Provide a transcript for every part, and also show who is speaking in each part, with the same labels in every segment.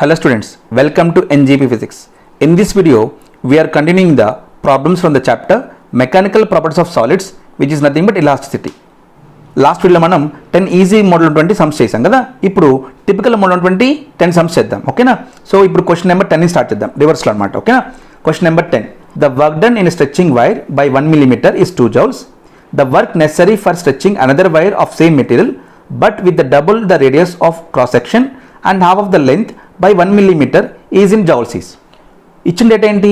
Speaker 1: Hello students, welcome to NGP Physics. In this video, we are continuing the problems from the chapter Mechanical Properties of Solids, which is nothing but elasticity. Last video మనం 10 easy model 20 sums చేసాం కదా. ఇప్పుడు typical model 20 10 sums చేద్దాం. ఓకేనా? So ఇప్పుడు question number 10 ని start చేద్దాం. Reverse లో అన్నమాట. ఓకేనా? Question number 10. The work done in stretching wire by 1 mm is 2 joules. The work necessary for stretching another wire of same material but with the double the radius of cross section and half of the length by 1 mm is in joules is. ఇచ్చిన data ఏంటి?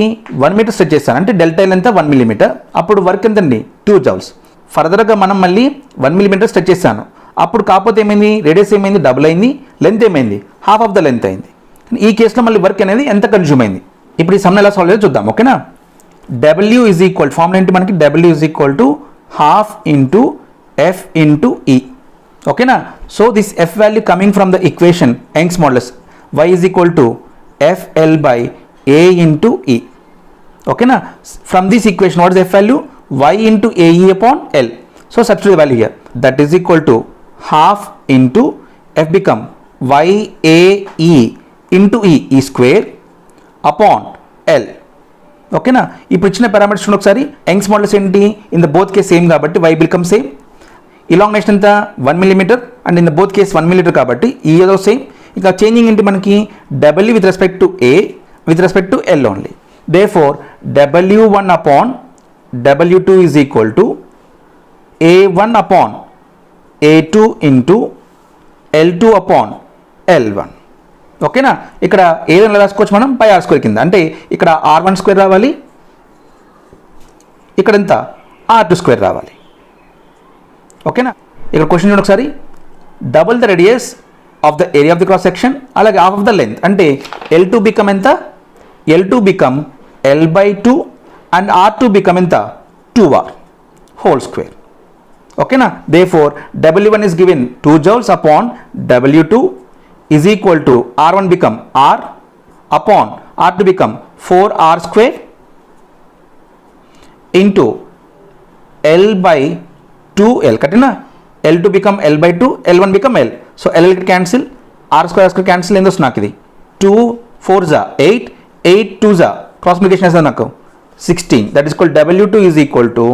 Speaker 1: 1 metre stretch చేస్తాను అంటే delta length 1 mm, అప్పుడు work ఎంతండి 2 joules. ఫర్దర్గా మనం మళ్ళీ 1 mm stretch చేస్తాను, అప్పుడు కాకపోతే ఏమైంది, రేడియస్ ఏమైంది, డబుల్ అయింది, లెంత్ ఏమైంది, హాఫ్ ఆఫ్ ద లెంత్ అయింది. ఈ కేసులో మళ్ళీ వర్క్ అనేది ఎంత కన్జ్యూమ్ అయింది. ఇప్పుడు ఈ సమ్ని ఎలా సాల్వ్ చేయాలో చూద్దాం. ఓకేనా? W ఈజ్ ఈక్వల్, ఫార్ములా ఏంటి మనకి, W is equal to half into F into ఈ. ఓకేనా? So this F value coming from the equation Young's modulus y is equal to FL by A into E. ఓకేనా? From this equation what is F value, y into AE upon L. So substitute the value here, that is equal to half into F become YAE into E square upon L. ఓకేనా? ఇప్పుడు ఇచ్చిన parameters ఒకసారి Young's modulus ఏంటి, in the both case same కాబట్టి y become same, ఇలాంగేషన్ ఎంత 1 mm and in the both case 1 mm కాబట్టి ఈ ఏదో సేమ్. ఇక చేంజింగ్ ఏంటి మనకి, W with respect to A with respect to L only. Therefore W1 upon W2 is equal to A1 upon A2 into L2 upon L1. ఓకేనా? ఇక్కడ ఏదైనా రాసుకోవచ్చు మనం పై ఆర్ స్క్వేర్ కింద, అంటే ఇక్కడ R1 స్క్వేర్ రావాలి, ఇక్కడ ఎంత R2 స్క్వేర్ రావాలి. ఓకేనా? ఇక్కడ క్వశ్చన్ చూడండి ఒకసారి, double the radius of the area of the cross section, అలాగే హాఫ్ ఆఫ్ ద లెంత్, అంటే L2 బికమ్ ఎంత, L2 become L/2 and R2 become ఎంత 2R whole square. ఓకేనా? therefore W1 is given 2 joules upon W2 is equal to R1 become R upon R2 become 4R square into L/2L. కరెక్టేనా? L2 become L/2, L1 become L. So L cancel, R square cancel ఏందో నాకు ఇది 2 4 జా 8, 8 2 జా cross multiplication వేస్తాను నాకు 16, that is equal W2 is equal to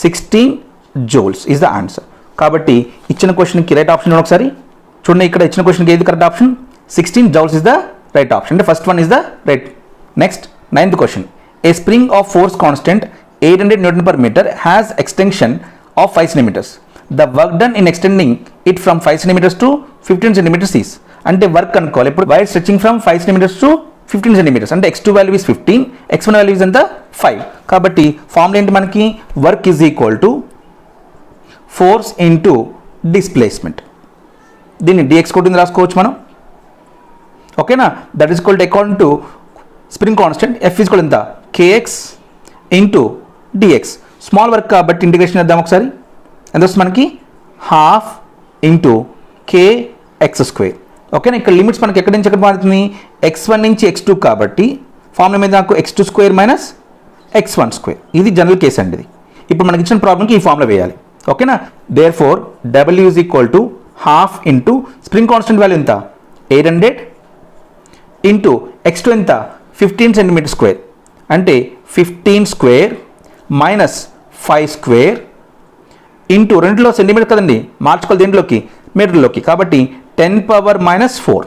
Speaker 1: 16 joules is the answer. కాబట్టి ఇచ్చిన క్వశ్చన్కి రైట్ ఆప్షన్ ఒకసారి చూడండి, ఇక్కడ ఇచ్చిన క్వశ్చన్కి ఏది correct option, 16 joules is the right option, అంటే first one is the right. Next 9th question, a spring of force constant 800 Nm/meter has extension of 5 cm. The work done in extending it from 5 cm to 15 cm is. అంటే work అనుకోవాలి ఇప్పుడు wire stretching from 5 cm to 15 cm, అంటే x2 value is 15, x1 value is ఎంత 5. కాబట్టి formula ఏంటి మనకి, work is equal to force into displacement. దీన్ని dx కొట్టింది రాసుకోవచ్చు మనం. ఓకేనా? That is equal to according to spring constant F is equal ఎంత kx into dx. Small work కాబట్టి ఇంటిగ్రేషన్ చేద్దాం ఒకసారి, ఎంత వస్తుంది మనకి హాఫ్ ఇంటూ kx స్క్వేర్. ఓకేనా? ఇక్కడ లిమిట్స్ మనకి ఎక్కడి నుంచి ఎక్కడ మారుతుంది, x1 నుంచి x2 కాబట్టి ఫార్ములా మీద నాకు x2 square minus x1 square. ఇది జనరల్ కేస్ అండి. ఇది ఇప్పుడు మనకి ఇచ్చిన ప్రాబ్లంకి ఈ ఫార్ములా వేయాలి. ఓకేనా? Therefore W is equal to half into spring constant value ఎంత 800 ఇంటూ x2 ఎంత 15 cm స్క్వేర్, అంటే 15 స్క్వేర్ మైనస్ 5 స్క్వేర్ ఇంటూ రెండులో సెంటీమీటర్ కదండి, మార్చుకోవాలి దేంట్లోకి మీటర్లోకి, కాబట్టి 10⁻⁻⁴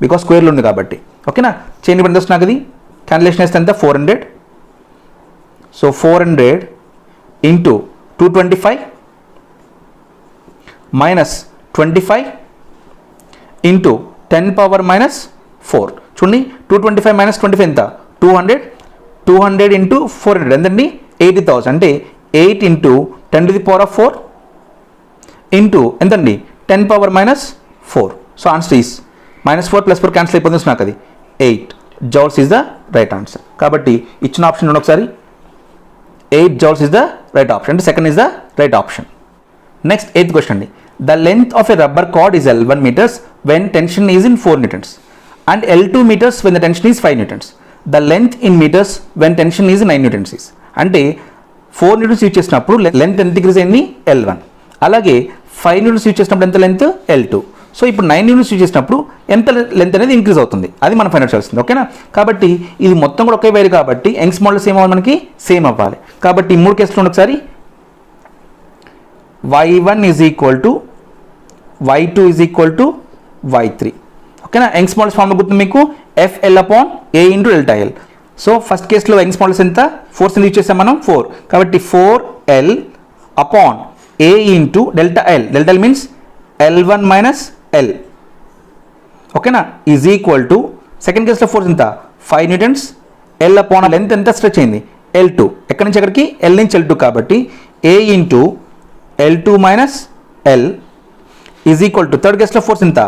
Speaker 1: బికాస్ స్క్వేర్లో ఉంది కాబట్టి. ఓకేనా? చేంజ్ పడి వస్తుంది నాకు ఇది క్యాన్సిలేషన్ వేస్తే ఎంత 400. So 400 into 225 minus 25 into 10⁻⁴. చూడండి 225 మైనస్ 25 ఎంత 200, 200 ఇంటూ 400 ఎంతండి 80,000, అంటే 8 ఇంటూ 10⁴ ఇంటూ ఎంతండి 10⁻⁻⁴. సో ఆన్సర్ ఈస్ -4 + 4 క్యాన్సిల్ అయిపోతుంది నాకు అది 8 joules is the right answer. కాబట్టి ఇచ్చిన ఆప్షన్ ఒకసారి 8 joules is the right option, అంటే second is the right option. Next 8th question అండి, the length of a rubber cord is L1 meters when tension is in 4 newtons and L2 meters when the tension is 5 newtons. The length in metres when tension is 9 newtons is. అంటే 4 newtons use చేసినప్పుడు length ఎంత decrease అయింది L1, అలాగే 5 newtons use చేసినప్పుడు ఎంత length L2. So ఇప్పుడు 9 units use చేసినప్పుడు ఎంత లెంత్ అనేది ఇంక్రీజ్ అవుతుంది, అది మనం ఫైండ్ అవుట్ చేయాల్సింది. ఓకేనా, కాబట్టి ఇది మొత్తం కూడా ఒకే వైర్ కాబట్టి యంగ్స్ మోడల్ సేమ్ అవ్వాలి, మనకి సేమ్ అవ్వాలి. కాబట్టి ఈ 3 కేసులు ఒకసారి y1 is equal to y2 is equal to y3. ఓకేనా, యంగ్స్ మోడల్స్ ఫార్ములా గుర్తుంది మీకు, FL/A into delta L. So first కేసులో యంగ్స్ మోడల్స్ ఎంత, ఫోర్స్ యూజ్ చేసాం మనం 4, కాబట్టి 4L/A into delta L. Delta L means L1 minus L. ఓకేనా, is equal to second కేసులో ఫోర్స్ ఎంత 5 న్యూటన్స్, L/, లెంత్ ఎంత స్ట్రెచ్ అయింది L2, ఎక్కడి నుంచి ఎక్కడికి L నుంచి L2, కాబట్టి A into L2 minus L is equal to third కేసులో ఫోర్స్ ఎంత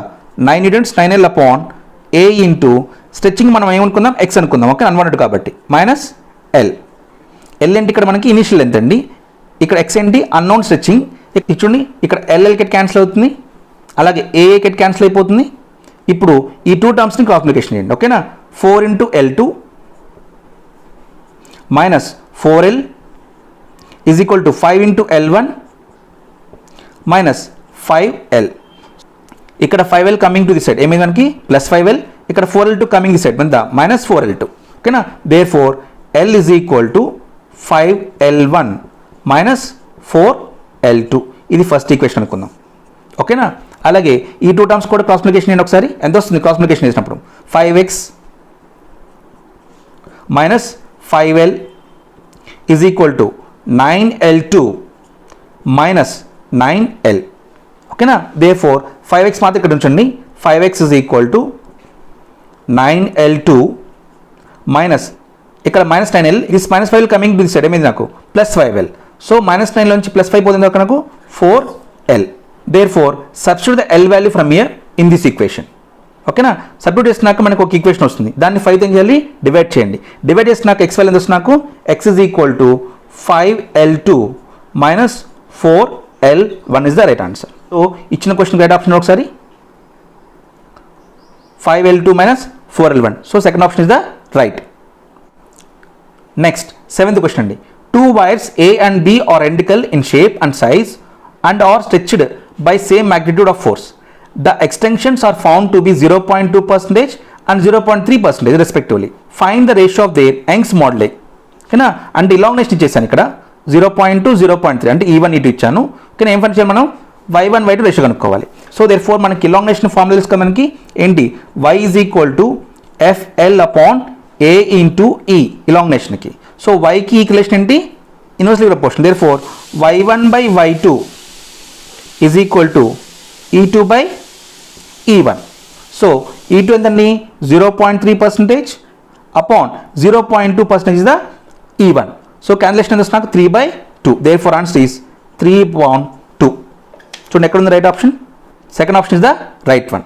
Speaker 1: 9 న్యూటన్స్, 9L/A ఇంటూ స్ట్రెచ్చింగ్ మనం ఏమనుకుందాం X అనుకుందాం. ఓకే, అన్వాంటెడ్ కాబట్టి మైనస్ L. L ఏంటి ఇక్కడ మనకి ఇనిషియల్ లెంత్ అండి, ఇక్కడ X ఏంటి అన్నోన్ స్ట్రెచ్చింగ్. చూడండి ఇక్కడ LL కెట్ క్యాన్సిల్ అవుతుంది, అలాగే AA కెట్ క్యాన్సిల్ అయిపోతుంది. ఇప్పుడు ఈ 2 టర్మ్స్ని క్రాస్ మల్టిప్లికేషన్ చేయండి. ఓకేనా, 4 into L2 minus 4L is equal to 5 into L1 minus 5L. ఇక్కడ 5L coming to the side ఏమైంది మనకి ప్లస్ 5L, ఇక్కడ 4L2 కమింగ్ ది సైడ్ ఎంత మైనస్ 4L2. ఓకేనా, therefore L is equal to 5L1 minus 4L2. ఇది first equation అనుకుందాం. ఓకేనా, అలాగే ఈ 2 టర్మ్స్ కూడా క్రాస్ మల్టిప్లికేషన్ చేయండి ఒకసారి. ఎంత వస్తుంది క్రాస్ మల్టిప్లికేషన్ చేసినప్పుడు 5x minus 5L is equal to 9L2 minus 9L. ఓకేనా, దేర్ ఫోర్ 5x మాత్రం ఇక్కడ ఉంచండి, 5x is equal to 9L2 minus ఇక్కడ minus 9L, this minus 5L coming to the side ఏమైంది నాకు ప్లస్ 5L. సో మైనస్ 9 నుంచి plus 5 పోతుంది అక్కడ నాకు 4L. Therefore substitute the L value from here in this equation. ఓకేనా, substitute చేసినాక మనకు ఒక ఈక్వేషన్ వస్తుంది, దాన్ని 5 ఏం చేయాలి డివైడ్ చేయండి. డివైడ్ చేసినాక X వాల్యూ ఎంత వస్తుంది నాకు X is equal to 5L2 minus 4L1 is the right answer. So ఇచ్చిన క్వశ్చన్ రైట్ ఆప్షన్ ఒకసారి 5L2 minus 4L1. So second option is the right. Next, 7th question అండి. 2 wires A and B are identical in shape and size and are stretched by same magnitude of force. The extensions are found to be 0.2% and 0.3% respectively. Find the ratio of their Young's moduli. ఓకేనా, అంటే ఇలాంగ్నేషన్ ఇచ్చేసాను ఇక్కడ 0.2, 0.3 అంటే E1, E2 ఇచ్చాను. ఓకేనా, ఏం పని చేయాలి మనం y1, y2 రేషియో కనుక్కోవాలి. సో దేర్ ఫోర్ మనకి ఇలాంగ్నేషన్ ఫార్ములా తెలుసుకో మనకి ఏంటి y is equal to FL/A into E ఇలాంగ్నేషన్కి. సో yకి ఈక్వలేషన్ ఏంటి inversely proportional. Therefore y1 by y2 is equal to E2 by E1. So E2 ఎంతండి 0.3% upon 0.2% is the E1. So cancellation ఎంత వస్తుంది నాకు 3/2. Therefore answer is 3/2. చూడండి ఎక్కడ ఉంది right option, second option is the right one.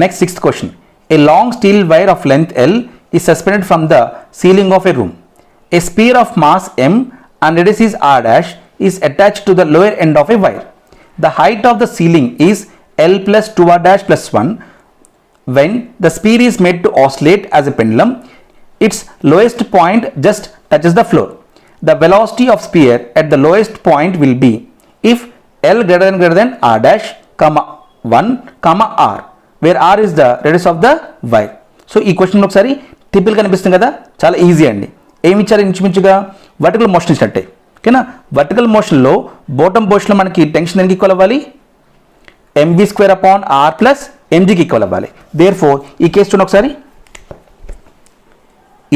Speaker 1: Next 6th question. A long steel wire of length L is suspended from the ceiling of a room. A sphere of mass M and radius is R dash is attached to the lower end of a wire. The height of the ceiling is L plus 2R dash plus 1. When the sphere is made to oscillate as a pendulum, its lowest point just touches the floor. The velocity of sphere at the lowest point will be if L greater than R dash, comma 1, comma R, where R is the radius of the wire. So ఈ question ఒకసారి typical కనిపిస్తుంది కదా, చాలా easy అండి. ఏమి ఇచ్చారు ఇంచుమించుగా vertical motion ఇచ్చినట్టే. ఓకేనా, వర్టికల్ మోషన్లో బాటమ్ పోర్షన్లో మనకి టెన్షన్ దేనికి ఈక్వల్ అవ్వాలి mv²/r ప్లస్ mgకి ఈక్వల్ అవ్వాలి. దేర్ ఫోర్ ఈ కేసు చూడండి ఒకసారి,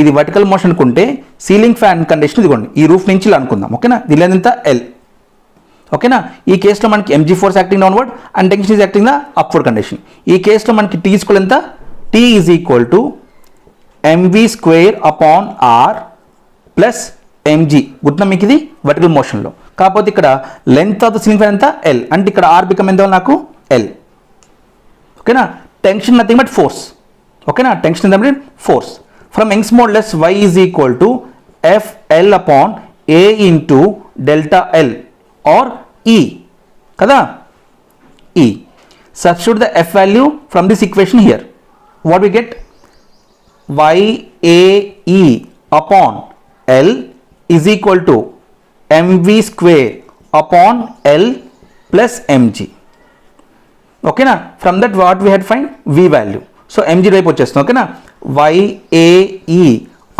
Speaker 1: ఇది వర్టికల్ మోషన్ అనుకుంటే సీలింగ్ ఫ్యాన్ కండిషన్ ఇదిగోండి ఈ రూఫ్ నుంచి ఇలా అనుకుందాం. ఓకేనా, దీని ఎంత L. ఓకేనా, ఈ కేసులో మనకి mg force acting downward and tension is acting the upward condition. ఈ కేసులో మనకి T ఈక్వల్ ఎంత T is equal to mv²/r plus mg. గుర్తున్నా మీకు ఇది వర్టికల్ మోషన్లో. కాకపోతే ఇక్కడ length of the ceiling fan ఎంత L, అంటే ఇక్కడ R బికమ్ ఎంత నాకు L. ఓకేనా, టెన్షన్ నథింగ్ బట్ ఫోర్స్. ఓకేనా, టెన్షన్ ఎంత but force. From Young's modulus y is equal to FL/A into delta L or E kada E. Substitute the F value from this equation here. What we get? YAE upon L is equal to mv² upon L plus mg. ఓకేనా. From that what we had find we value. So MG వైపు వచ్చేస్తుంది. ఓకేనా. YAE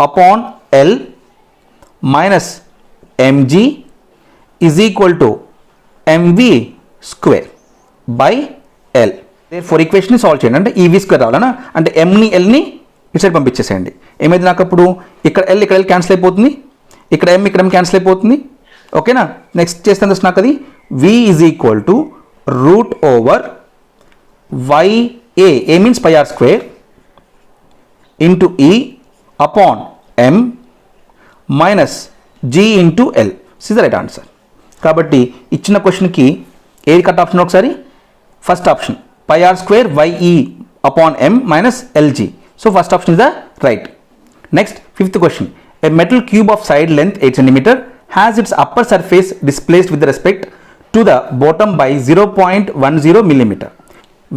Speaker 1: upon L minus MG is equal to MV square by L. For equation solve చేయండి. అంటే EV square రావాలన్నా, అంటే ఎంని ఎల్ని ఇటు side పంపించేసేయండి. ఏమైంది నాకు అప్పుడు ఇక్కడ ఎల్ ఇక్కడ ఎల్ క్యాన్సిల్ అయిపోతుంది, ఇక్కడ ఎం ఇక్కడ ఎం క్యాన్సిల్ అయిపోతుంది. ఓకేనా. నెక్స్ట్ చేస్తే ఎంత నాకు అది V is equal to root over YA, A means pi r square into E upon M minus G into L. This is the right answer. కాబట్టి ఇచ్చిన క్వశ్చన్కి ఏది కరెక్ట్ ఆప్షన్ ఒకసారి? First option pi r square YE upon M minus LG. So first option is the right. Next, fifth question. A metal cube of side length 8 cm has its upper surface displaced with respect to the bottom by 0.10 millimeter.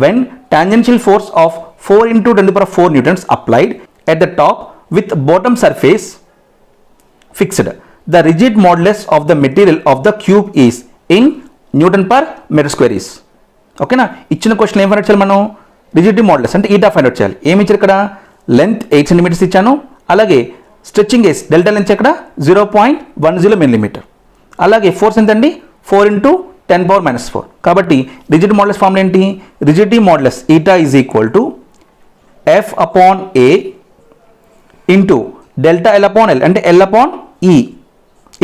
Speaker 1: When tangential force of 4 into 10 to the power 4 newtons applied at the top with bottom surface fixed, the rigid modulus of the material of the cube is in Newton per meter square is. ఓకేనా. ఇచ్చిన question ఏం find out చేయాలి మనం? Rigidity models అంటే eta find out చేయాలి. ఏమి ఇచ్చారు ఇక్కడ? లెంత్ 8 సెంటీమీటర్స్ ఇచ్చాను, అలాగే స్ట్రెచ్చింగ్ ఏస్ డెల్టా లెంత్ ఇక్కడ 0.10 మిల్లీమీటర్, అలాగే ఫోర్స్ ఎంతండి 4 into 10 power minus 4. కాబట్టి రిజిడ్ మోడలస్ ఫార్ములా ఏంటి? Rigidity modulus eta is equal to F upon A into delta L upon L, అంటే ఎల్ అపాన్ ఈ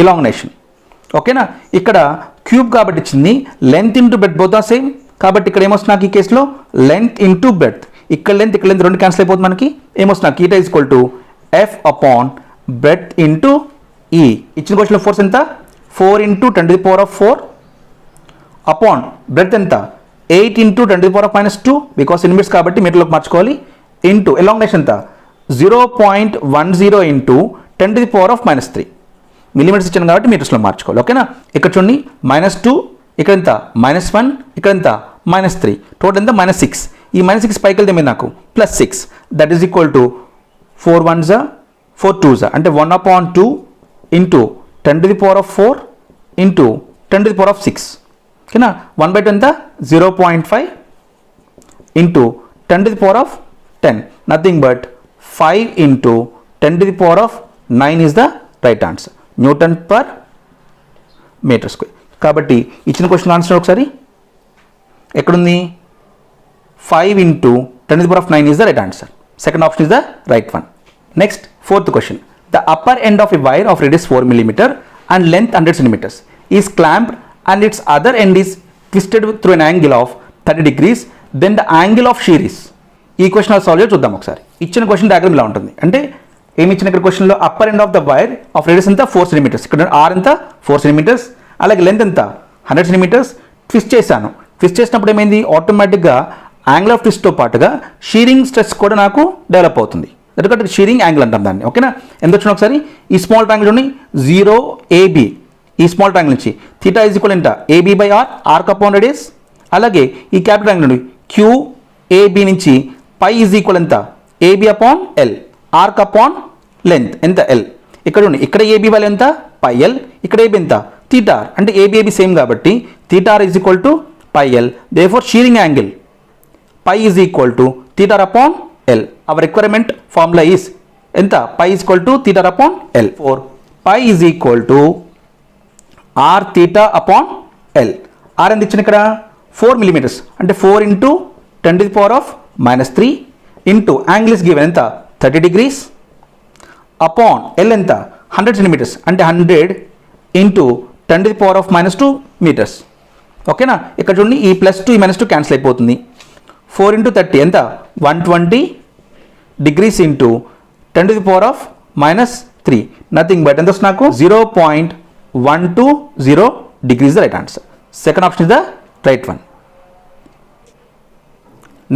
Speaker 1: ఇలాంగ్నేషన్. ఓకేనా. ఇక్కడ క్యూబ్ కాబట్టి ఇచ్చింది, length into breadth both are same. కాబట్టి ఇక్కడ ఏమొస్తుంది నాకు ఈ కేసులో? Length into breadth. ఇక్కడ లెంత్ ఇక్కడ లెంత్ రెండు క్యాన్సిల్ అయిపోతుంది. మనకి ఏమొస్తుంది నాకు? Eta is equal to F upon breadth into E. ఇచ్చిన క్వశ్చన్లో ఫోర్స్ ఎంత? 4 into 10 to the power of 4 upon breadth ఎంత? 8 into 10 to the power of minus 2, because in metres కాబట్టి మీటర్లోకి మార్చుకోవాలి, ఇంటూ ఎలాంగ్నేషన్ ఎంత? 0.10 into 10 to the power of minus 3 millimetres ఇచ్చాను కాబట్టి మీటర్స్లో మార్చుకోవాలి. ఓకేనా. ఇక్కడ చూడండి -2, ఇక్కడ ఎంత -1, ఇక్కడ ఎంత -3, టోటల్ ఎంత -6. ఈ -6 పైకి వెళ్తే మీద నాకు +6, that is equal to 4 1s 4 2s, అంటే 1/2 into 10 to the power of 4 into 10 to the power of 6. ఓకేనా. 1/2 ఎంత? 0.5 into 10 to the power of 10, nothing but 5 into 10 to the power of 9 is the right answer. Newton per metre square. కాబట్టి ఇచ్చిన question answer ఒకసారి ఎక్కడుంది? 5 into 10 to the power of 9 is the right answer. Second option is the right one. Next, fourth question. The upper end of a wire of radius 4 mm and length 100 cm is clamped and its other end is twisted through an angle of 30 degrees. Then the angle of shear is. ఈ question solve చేసి చూద్దాం ఒకసారి. ఇచ్చిన question diagram ఇలా ఉంటుంది. అంటే ఏమి ఇచ్చిన ఇక్కడ క్వశ్చన్లో upper end of the wire of radius ఎంత 4 cm, ఇక్కడ ఆర్ ఎంత 4 cm, అలాగే లెంత్ ఎంత 100 cm. ట్విస్ట్ చేశాను. ట్విస్ట్ చేసినప్పుడు ఏమైంది? ఆటోమేటిక్గా యాంగిల్ ఆఫ్ ట్విస్ట్తో పాటుగా షీరింగ్ స్ట్రెస్ కూడా నాకు డెవలప్ అవుతుంది. ఎందుకంటే షీరింగ్ యాంగిల్ అంటాం దాన్ని. ఓకేనా. ఎంత వచ్చినా ఒకసారి ఈ స్మాల్ ట్రయాంగిల్ చూడండి, 0AB, ఈ స్మాల్ ట్రయాంగిల్ నుంచి theta is equal to? AB by R, arc upon radius. అలాగే ఈ క్యాపిటల్ ట్రయాంగిల్ నుండి QAB నుంచి phi is equal to? AB upon L, arc upon length ఎంత? ఎల్. ఇక్కడ ఉండి ఇక్కడ AB వాల్యూ ఎంత? పై ఎల్, ఇక్కడ AB ఎంత? థీటా ఆర్, అంటే AB సేమ్ కాబట్టి theta R is equal to phi L. Therefore shearing angle phi is equal to theta R upon L. Our requirement formula is ఎంత? Pi is equal to theta R upon L. Four pi is equal to R theta upon L. R ఎంత ఇచ్చిన ఇక్కడ? 4 mm, అంటే 4 into 10 to the power of -3 into angle is given ఎంత? 30 degrees upon L ఎంత? 100 cm, అంటే 100 into 10 to the power of -2 meters. ఓకేనా. ఇక్కడ చూడండి ఈ +2 ఈ -2 క్యాన్సిల్ అయిపోతుంది. 4 into 30 ఎంత? 120 degrees into 10 to the power of -3, nothing but ఎంత వస్తుంది నాకు? 0.120 degrees the right answer. Second option is the right one.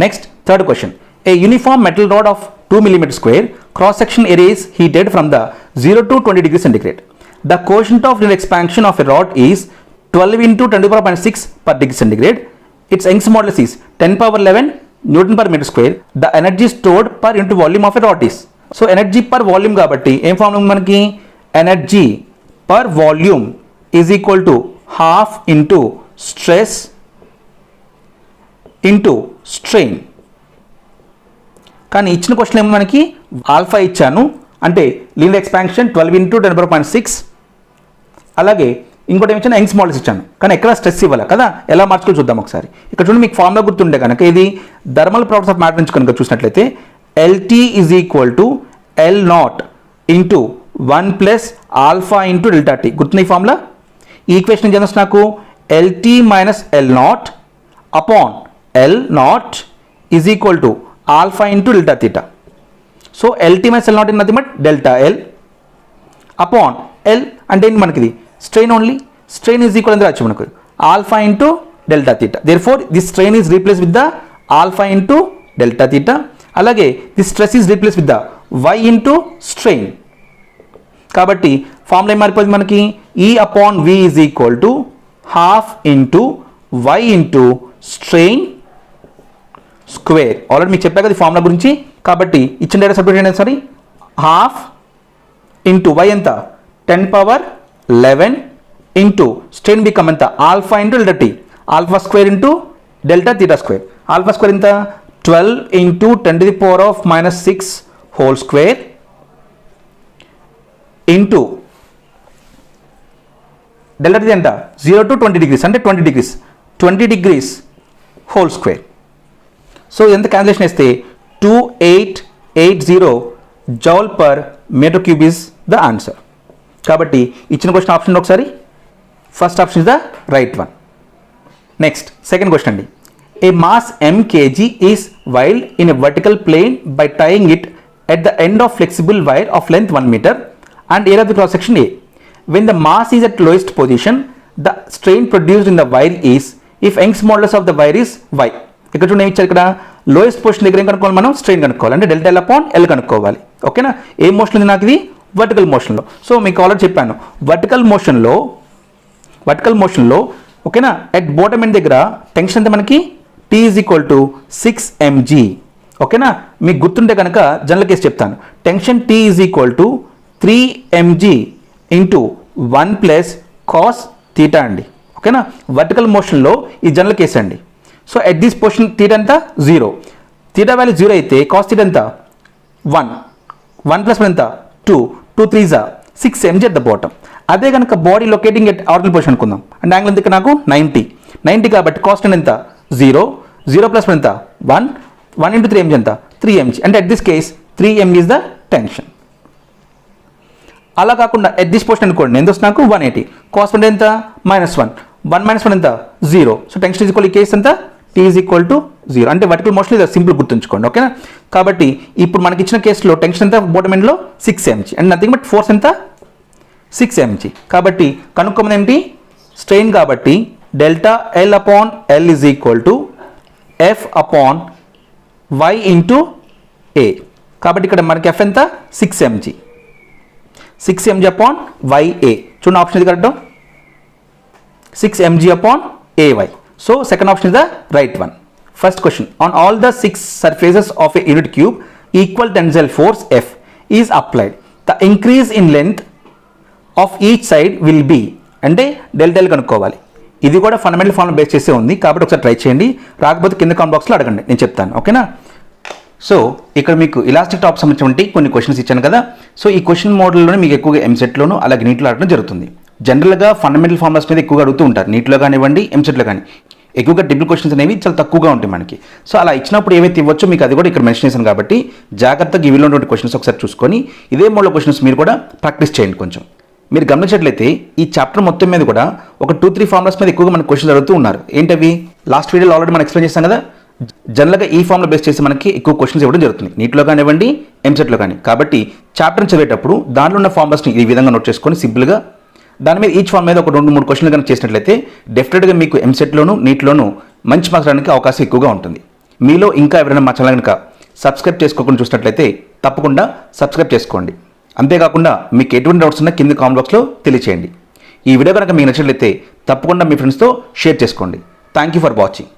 Speaker 1: Next, third question. A uniform metal rod of 2 mm square cross section area is heated from the 0 to 20 degrees centigrade. The quotient of real expansion of a rod is 12 into 10 to the power -6 per degree centigrade. Its Young's modulus is 10 power 11 Newton per meter square. The energy stored per unit volume of a rod is. So energy per volume కాబట్టి ఏం formula ఉంది మనకి? energy per volume is equal to half into stress into strain. కానీ ఇచ్చిన question ఏమో మనకి alpha ఇచ్చాను, అంటే లీనియర్ ఎక్స్పాన్షన్ 12 × 10⁻⁶. అలాగే ఇంకోటి ఏమి ఇచ్చాను, యంగ్స్ మోడల్స్ ఇచ్చాను, కానీ ఎక్కడ స్ట్రెస్ ఇవ్వాలి కదా, ఎలా మార్చుకొని చూద్దాం ఒకసారి. ఇక్కడ చూడండి, మీకు ఫార్ములా గుర్తుండే కనుక ఇది థర్మల్ ప్రాపర్టీస్ ఆఫ్ మ్యాటర్ నుంచి కనుక చూసినట్లయితే LT = L0 × 1 + ఆల్ఫా × ΔT. గుర్తుంది ఈ ఫార్ములా? ఈ ఈక్వేషన్ ఏం చేస్తుంది నాకు, LT - L0 upon L0 = alpha × Δθ. So LT - L0 is nothing but delta L upon L అంటే ఏంటి మనకి ఇది strain only. Strain is equal ఎంత మనకు alpha × Δθ. Therefore this strain is replace with the alpha × Δθ. అలాగే this stress is replace with the Y × strain. కాబట్టి formula ఏం మారిపోయింది మనకి, E/V is equal to ½ × Y × strain square. Already మీకు చెప్పా కదా ఈ ఫార్ములా గురించి. కాబట్టి ఇచ్చిన డేటా సబ్స్టిట్యూట్ చేయండి సారీ. ½ × Y ఎంత 10⁻11 ఇంటూ స్ట్రెయిన్ బికమ్ ఎంత alpha × ΔT. Alpha square into Δθ². Alpha square ఎంత 12 × 10⁻⁻6 హోల్ స్క్వేర్ ఇంటూ ΔT ఎంత 0 to 20 degrees అంటే 20 degrees హోల్ స్క్వేర్. సో ఎంత క్యాన్సిలేషన్ వేస్తే 2880 J/m³ ఈజ్ ద ఆన్సర్. కాబట్టి ఇచ్చిన క్వశ్చన్ ఆప్షన్ ఒకసారి, first option is the right one. Next second question అండి. A mass m kg is whirled in a vertical plane by tying it at the end of flexible wire of length 1 meter and area of the cross section A. When the mass is at lowest position the strain produced in the wire is if Young's models of the wire is y. ఇక్కడ చూడండి ఏమి ఇచ్చారు, ఇక్కడ lowest position దగ్గర ఏం కనుక్కోవాలి మనం, strain కనుక్కోవాలి, అంటే ΔL/L కనుక్కోవాలి. ఓకేనా? ఏ మోషన్ ఉంది నాకు ఇది, వర్టికల్ మోషన్లో. సో మీకు ఆల్రెడీ చెప్పాను, వర్టికల్ మోషన్లో ఓకేనా, అట్ బాటమ్ ఎండ్ దగ్గర టెన్షన్ ఎంత మనకి T = 6 mg. ఓకేనా? మీకు గుర్తుంటే కనుక జనరల్ కేసు చెప్తాను. టెన్షన్ T = 3 mg × 1 + cos θ అండి. ఓకేనా? వర్టికల్ మోషన్లో ఈ జనరల్ కేసు అండి. సో ఎట్ దిస్ పొజిషన్ θ ఎంత 0, θ వాల్యూ 0 అయితే cos θ ఎంత 1 + 1 ఎంత 2 3 6 mg at the bottom. అదే కనుక body locating at ordinal position అనుకుందాం, అంటే యాంగిల్ ఎంత నాకు 90 కాబట్టి కాస్ట్ ఎంత 0 + ఎంత 1 × 3 mg ఎంత 3 mg. అంటే at this case 3 mg is the tension. అలా కాకుండా ఎట్ దిస్ పొజిషన్ అనుకోండి ఎంత వస్తుంది నాకు 180, కాస్ట్ ఎంత -1 1 - 1 ఎంత 0. సో టెన్షన్ ఈజ్ ఈక్వల్ ఈ కేస్ ఎంత T = 0. అంటే వర్టికల్ మోషన్ ఇది సింపుల్ గుర్తుంచుకోండి. ఓకేనా? కాబట్టి ఇప్పుడు మనకి ఇచ్చిన కేసులో టెన్షన్ ఎంత బాటమ్ ఎండ్లో 6 mg and nothing but force ఎంత 6 mg. కాబట్టి కనుక్కోమని ఏంటి, స్ట్రెయిన్. కాబట్టి ΔL/L is equal to F/Y × A. కాబట్టి ఇక్కడ మనకి F ఎంత 6 mg, 6 mg/YA. చూడండి ఆప్షన్ ఇది correct, 6 mg/AY. So second option is the right one. First question, on all the 6 surfaces of a unit cube equal tensile force F is applied. The increase in length of each side will be అంటే ΔL కనుక్కోవాలి. ఇది కూడా fundamental formula base చేసే ఉంది కాబట్టి ఒకసారి try చేయండి, రాకపోతే కింద కామెంట్ బాక్స్లో అడగండి, నేను చెప్తాను. ఓకేనా? సో ఇక్కడ మీకు ఇలాస్టిక్ టాప్ సంబంధించినటువంటి కొన్ని క్వశ్చన్స్ ఇచ్చాను కదా. సో ఈ క్వశ్చన్ మోడల్లోనే మీకు ఎక్కువగా ఎంసెట్లోను అలాగే నీట్లో అడగడం జరుగుతుంది. జనరల్గా ఫండమెంటల్ ఫార్ములాస్ మీద ఎక్కువగా అడుగుతూ ఉంటారు, నీట్లో కానివ్వండి ఎంసెట్లో కానీ. ఎక్కువగా ట్రిపుల్ క్వశ్చన్స్ అనేవి చాలా తక్కువగా ఉంటాయి మనకి. సో అలా ఇచ్చినప్పుడు ఏవైతే ఇవ్వచ్చో మీకు అది కూడా ఇక్కడ మెన్షన్ చేశాను కాబట్టి జాగ్రత్తగా ఇవిలో ఉన్నటువంటి క్వశ్చన్స్ ఒకసారి చూసుకొని ఇదే మోడల్ క్వశ్చన్స్ మీరు కూడా ప్రాక్టీస్ చేయండి. కొంచెం మీరు గమనించినట్లయితే ఈ చాప్టర్ మొత్తం మీద కూడా ఒక 2-3 ఫార్ములాస్ మీద ఎక్కువగా మనకు క్వశ్చన్స్ అడుగుతూ ఉన్నారు. ఏంటవి లాస్ట్ వీడియోలో ఆల్రెడీ మనం ఎక్స్ప్లెయిన్ చేస్తాం కదా. జనరల్గా ఈ ఫార్ములా బేస్ చేసి మనకి ఎక్కువ క్వశ్చన్స్ ఇవ్వడం జరుగుతుంది, నీట్లో కానివ్వండి ఎంసెట్లో కానీ. కాబట్టి చాప్టర్ని చదివేటప్పుడు దానిలో ఉన్న ఫార్ములాస్ని ఈ విధంగా నోట్ చేసుకొని సింపుల్గా దాని మీద ఈచ్ ఫార్మ్ మీద ఒక 2-3 క్వశ్చన్లు కనుక చేసినట్లయితే డెఫినెట్గా మీకు ఎంసెట్లోను నీట్లోను మంచి మార్క్స్ రావడానికి అవకాశం ఎక్కువగా ఉంటుంది. మీలో ఇంకా ఎవరైనా మా ఛానల్ కనుక సబ్స్క్రైబ్ చేసుకోకుండా చూసినట్లయితే తప్పకుండా సబ్స్క్రైబ్ చేసుకోండి. అంతేకాకుండా మీకు ఎటువంటి డౌట్స్ ఉన్నా కింద కామెంట్ బాక్స్లో తెలియచేయండి. ఈ వీడియో కనుక మీకు నచ్చినట్లయితే తప్పకుండా మీ ఫ్రెండ్స్తో షేర్ చేసుకోండి. Thank you for watching.